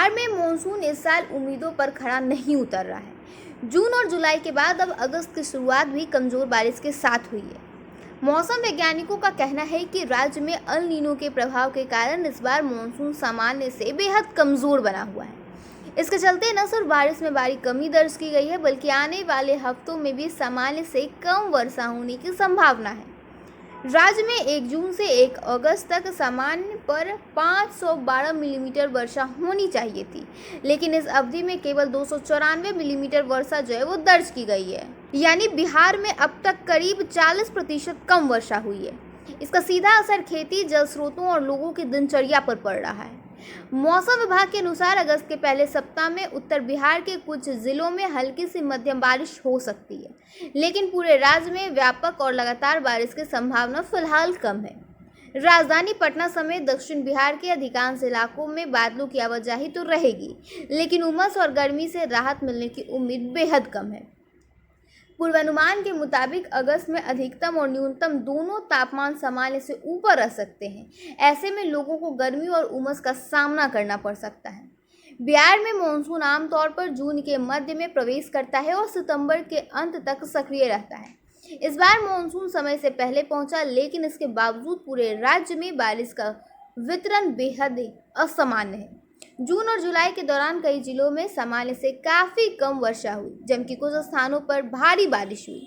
बिहार में मॉनसून इस साल उम्मीदों पर खरा नहीं उतर रहा है। जून और जुलाई के बाद अब अगस्त की शुरुआत भी कमजोर बारिश के साथ हुई है। मौसम वैज्ञानिकों का कहना है कि राज्य में अल नीनो के प्रभाव के कारण इस बार मॉनसून सामान्य से बेहद कमजोर बना हुआ है। इसके चलते न सिर्फ बारिश में भारी कमी दर्ज की गई है, बल्कि आने वाले हफ्तों में भी सामान्य से कम वर्षा होने की संभावना है। राज्य में 1 जून से 1 अगस्त तक सामान्य पर 512 मिलीमीटर वर्षा होनी चाहिए थी, लेकिन इस अवधि में केवल 294 मिलीमीटर वर्षा जो है वो दर्ज की गई है। यानी बिहार में अब तक करीब 40% कम वर्षा हुई है। इसका सीधा असर खेती, जल स्रोतों और लोगों की दिनचर्या पर पड़ रहा है। मौसम विभाग के अनुसार अगस्त के पहले सप्ताह में उत्तर बिहार के कुछ जिलों में हल्की से मध्यम बारिश हो सकती है, लेकिन पूरे राज्य में व्यापक और लगातार बारिश की संभावना फिलहाल कम है। राजधानी पटना समेत दक्षिण बिहार के अधिकांश इलाकों में बादलों की आवाजाही तो रहेगी, लेकिन उमस और गर्मी से राहत मिलने की उम्मीद बेहद कम है। पूर्वानुमान के मुताबिक अगस्त में अधिकतम और न्यूनतम दोनों तापमान सामान्य से ऊपर रह सकते हैं। ऐसे में लोगों को गर्मी और उमस का सामना करना पड़ सकता है। बिहार में मानसून आमतौर पर जून के मध्य में प्रवेश करता है और सितंबर के अंत तक सक्रिय रहता है। इस बार मानसून समय से पहले पहुंचा, लेकिन इसके बावजूद पूरे राज्य में बारिश का वितरण बेहद असामान्य है। जून और जुलाई के दौरान कई जिलों में सामान्य से काफी कम वर्षा हुई, जबकि कुछ स्थानों पर भारी बारिश हुई।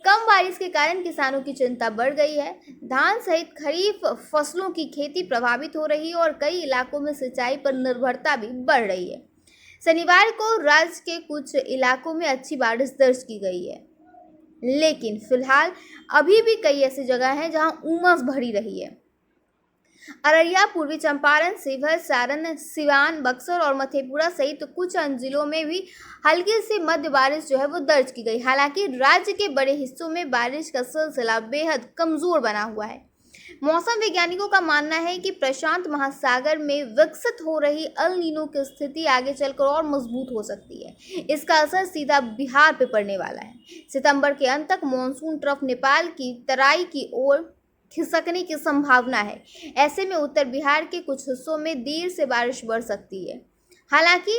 कम बारिश के कारण किसानों की चिंता बढ़ गई है। धान सहित खरीफ फसलों की खेती प्रभावित हो रही है और कई इलाकों में सिंचाई पर निर्भरता भी बढ़ रही है। शनिवार को राज्य के कुछ इलाकों में अच्छी बारिश दर्ज की गई है, लेकिन फिलहाल अभी भी कई ऐसी जगह हैं जहां उमस भरी रही है। अररिया, पूर्वी चंपारण, शिवहर, सारण, सिवान, बक्सर और मधेपुरा सहित कुछ अन्य जिलों में भी हल्की से मध्य बारिश जो है वो दर्ज की गई। हालांकि राज्य के बड़े हिस्सों में बारिश का सिलसिला बेहद कमजोर बना हुआ है। मौसम वैज्ञानिकों का मानना है कि प्रशांत महासागर में विकसित हो रही अल नीनो की स्थिति आगे चलकर और मजबूत हो सकती है। इसका असर सीधा बिहार पर पड़ने वाला है। सितंबर के अंत तक मानसून ट्रफ नेपाल की तराई की ओर खिसकने की संभावना है। ऐसे में उत्तर बिहार के कुछ हिस्सों में देर से बारिश बढ़ सकती है। हालांकि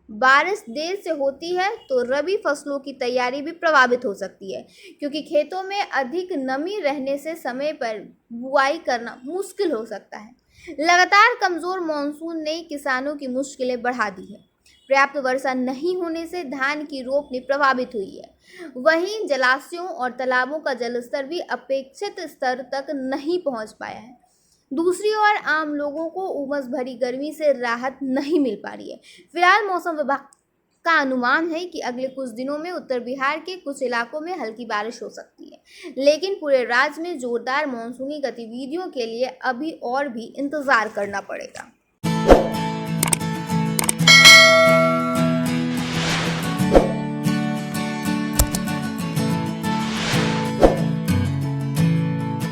बारिश देर से होती है तो रबी फसलों की तैयारी भी प्रभावित हो सकती है, क्योंकि खेतों में अधिक नमी रहने से समय पर बुआई करना मुश्किल हो सकता है। लगातार कमजोर मानसून ने किसानों की मुश्किलें बढ़ा दी है। पर्याप्त वर्षा नहीं होने से धान की रोपनी प्रभावित हुई है। वहीं जलाशयों और तालाबों का जलस्तर भी अपेक्षित स्तर तक नहीं पहुंच पाया है। दूसरी ओर आम लोगों को उमस भरी गर्मी से राहत नहीं मिल पा रही है। फिलहाल मौसम विभाग का अनुमान है कि अगले कुछ दिनों में उत्तर बिहार के कुछ इलाकों में हल्की बारिश हो सकती है, लेकिन पूरे राज्य में जोरदार मानसूनी गतिविधियों के लिए अभी और भी इंतजार करना पड़ेगा।